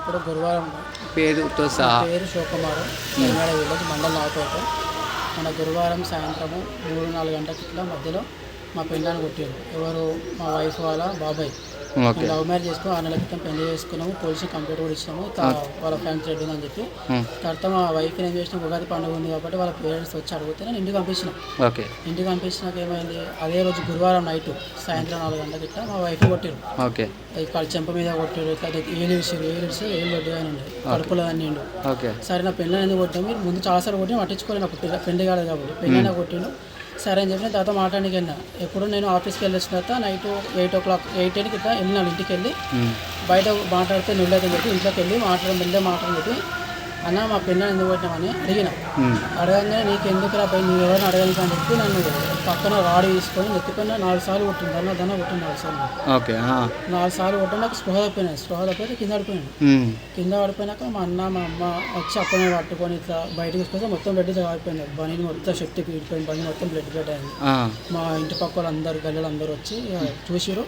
ఎప్పుడు గురువారం పేరుతో సహా. పేరు శివకుమార్, తెలంగాణ విలేజ్ మండలం నాగపేట. మన గురువారం సాయంత్రము 3-4 గంటల ఇట్లా మధ్యలో మా పెళ్ళాన్ని కొట్టారు. ఎవరు మా వైఫ్ వాళ్ళ బాబాయ్. లవ్ మ్యారేజ్ చేసుకుని 6 నెలల క్రితం పెళ్లి చేసుకున్నాము. పోలీసు కంప్లైంట్ కూడా ఇచ్చినాము. వాళ్ళ ఫ్రెండ్స్ రెడ్డి అని చెప్పి తర్వాత మా వైఫ్ని ఏం చేసినా ఉగాది పండుగ ఉంది కాబట్టి వాళ్ళ పేరెంట్స్ వచ్చి అడిగితే నేను ఇంటికి పంపించిన. ఇంటికి పంపించినాక ఏమైంది, అదే రోజు గురువారం నైట్ సాయంత్రం 4 గంటల ఇట్లా మా వైఫ్ కొట్టారు. ఇక్కడ చెంప మీద కొట్టారు. ఇట్లా ఏళ్ళు కొట్టాయని ఉండే కడుపులో అన్నీ ఉండు. సరే నా పెళ్ళని ఎందుకు కొట్టాము, మీరు ముందు చాలాసార్లు కొట్టి పట్టించుకోలేదు. నాకు పెళ్లి కాలేదు కాబట్టి పెళ్ళైనా కొట్టిండు. సరే అని చెప్పిన తర్వాత మాట్లాడానికి వెళ్ళినా. ఎప్పుడు నేను ఆఫీస్కి వెళ్ళొచ్చిన తర్వాత నైట్ 8 o'clock 8 ఇట్లా వెళ్ళినాను. ఇంటికి వెళ్ళి బయట మాట్లాడితే నువ్వులేదని చెప్పి ఇంట్లోకి వెళ్ళి మాట్లాడని చెప్పి అన్న మా పెళ్ళని ఎందుకు కొట్టినామని అడగగానే నీకు ఎందుకు రా పై నువ్వు ఎవరైనా అడగడానికి అని చెప్పి నన్ను పక్కన రాడు తీసుకొని నెత్తిపైన 4 సార్లు కొట్టింది. దన్న కొట్టింది 4 సార్లు. 4 సార్లు కొట్టిన నాకు స్పృహ తప్పిపోయి కింద పడిపోయాను. కింద పడిపోయినాక మా అన్న మా అమ్మ వచ్చి అప్పనే పట్టుకొని ఇట్లా బయటకు తీసుకొస్తే మొత్తం బ్లడ్ పడిపోయింది. బనీని మొత్తం శక్తికి విడిపోయింది. బనీ మొత్తం బ్లడ్ అయింది. మా ఇంటి పక్క వాళ్ళందరూ గల్లలు అందరూ వచ్చి చూసిరు.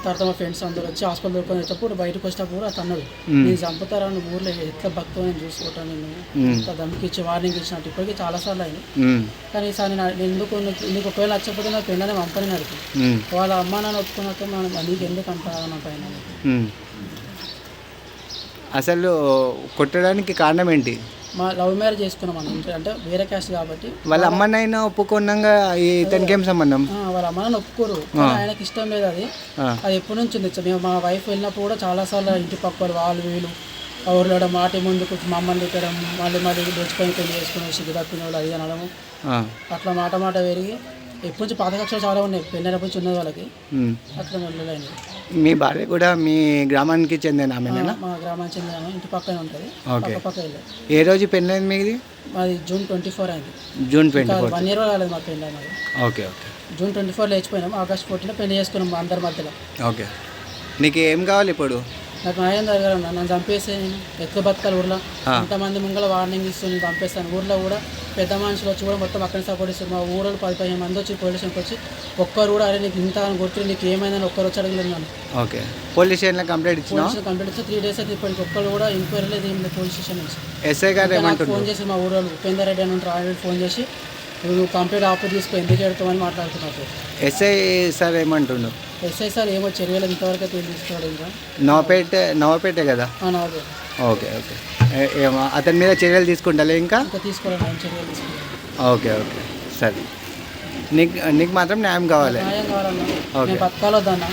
తర్వాత మా ఫ్రెండ్స్ అందరూ వచ్చి హాస్పిటల్ దొరుకుని వచ్చేటప్పుడు బయటకు వచ్చినప్పుడు అతను అన్నాడు, నేను చంపుతారా నువ్వు ఊర్లో ఎట్లా భక్తో నేను చూసుకో నేను దమ్కి ఇచ్చి వార్నింగ్ ఇచ్చినట్టు ఇప్పటికీ చాలా సార్లు అయింది. కానీ ఈసారి నేను ఎందుకు ఒకవేళ నచ్చకపోతే నా పెళ్ళనే పంపని అడిగి వాళ్ళ అమ్మ నాన్న ఒప్పుకున్నాక మనం నీకు ఎందుకు అంటారా నా పైన. అసలు కొట్టడానికి కారణం ఏంటి? మా లవ్ మ్యారేజ్ చేసుకున్నాం మనం అంటే వేరే క్యాస్ట్ కాబట్టి. వాళ్ళ అమ్మనైనా ఒప్పుకున్నాగా ఇతనికి ఏం సంబంధం? వాళ్ళ అమ్మ నాన్న ఒప్పుకోరు. ఆయనకి ఇష్టం లేదు. అది ఎప్పటి నుంచి ఉంది. మేము మా వైఫ్ వెళ్ళినప్పుడు కూడా చాలాసార్లు ఇంటి పక్క వాళ్ళు వీళ్ళు ఊర్లో మాట ముందుకు మా అమ్మని తిట్టడం, మళ్ళీ దొచ్చిపోయి పెళ్లి చేసుకుని సిగ్గు తప్పిన వాళ్ళు అది అనడము. అట్లా మాట పెరిగి ఎప్పటి నుంచి పాత కక్షలు చాలా ఉన్నాయి. పెళ్ళైనప్పటి నుంచి ఉన్నది వాళ్ళకి. అట్లా వెళ్ళలేదు. మీ భార్య కూడా మీ గ్రామానికి చెందిన ఆమెనా? మా గ్రామానికి చెందిన ఇంటి పక్కనే ఉంటుంది. పక్క వెళ్ళారు. ఏ రోజు పెళ్ళైంది మీది? మాది June 24 అయింది. June 24. 1 year రాలేదు మా పెళ్ళి అన్నది. June 24 లేచిపోయినాం. August 14 పెళ్లి చేసుకున్నాం మా అందరి మధ్యలో. నీకు ఏం కావాలి ఇప్పుడు? నాకు న్యాయం జరగాలి. నన్ను చంపేస్తే నేను ఎట్లా బతకాలి ఊర్లో? ఇంతమంది ముంగల వార్నింగ్ ఇస్తూ నేను చంపేస్తాను. ఊర్లో కూడా పెద్ద మనుషులు వచ్చి కూడా మొత్తం అక్కడిని సపోర్ట్ ఇస్తారు. మా ఊళ్ళో 10-15 మంది వచ్చి పోలీస్ స్టేషన్కి వచ్చి ఒక్కరు కూడా అరే నీకు ఇంత అని కొట్టి నీకు ఏమైందని ఒక్కరు వచ్చి అడగలేదు నన్ను. పోలీస్ స్టేషన్లో కంప్లైంట్ ఇచ్చిన 3 days అయితే ఇప్పటికి ఒక్కరు కూడా ఎంక్వైరీ లేదు, ఏం లేదు పోలీస్ స్టేషన్ నుంచి. ఎస్ఐ గారు ఫోన్ చేసి మా ఊళ్ళో ఉపేందర్ రెడ్డి అని ఉంటారు, ఫోన్ చేసి నువ్వు కంప్లీట్ ఆఫర్ తీసుకో ఎందుకు ఎడతామని మాట్లాడుతున్నారు. ఎస్ఐ సార్ ఏమంటుండు? ఎస్ఐ సార్ ఏమో చర్యలు ఇంతవరకు తీసుకోవాలి. ఇంకా నవపేటే కదా? నవపేట. ఓకే అతని మీద చర్యలు తీసుకుంటా ఇంకా తీసుకోవాలి చర్యలు తీసుకోవాలి. ఓకే సరే. నీకు మాత్రం న్యాయం కావాలి. న్యాయం కావాలన్నా నేను బతకాలొద్దన్నా.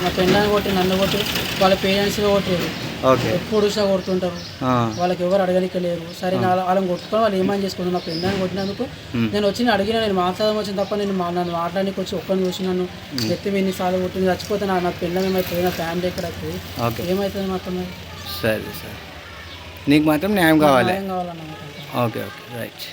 మా పెళ్ళాన్ని కొట్టి నన్ను కొట్టి వాళ్ళ పేరెంట్స్గా కొట్టారు. ఎప్పుడు చూసినా కొడుతుంటారు. వాళ్ళకి ఎవరు అడగనిక లేరు. సరే వాళ్ళని కొట్టుకొని వాళ్ళు ఏమని చేసుకుంటారు. నా పెళ్ళాన్ని కొట్టినందుకు నేను వచ్చి అడిగినా, నేను మాట్లాడడం వచ్చిన తప్ప నన్ను మాట్లాడానికి వచ్చి ఒక్కరిని చూసి నన్ను ఎత్తి ఎన్నిసార్లు కొట్టి చచ్చిపోతే నా పెళ్ళం ఏమవుతుంది, నా ఫ్యామిలీ ఎక్కడ అవుతుంది, ఏమవుతుంది మాత్రం. సరే నీకు మాత్రం న్యాయం కావాలి. న్యాయం కావాలన్నా. Okay right.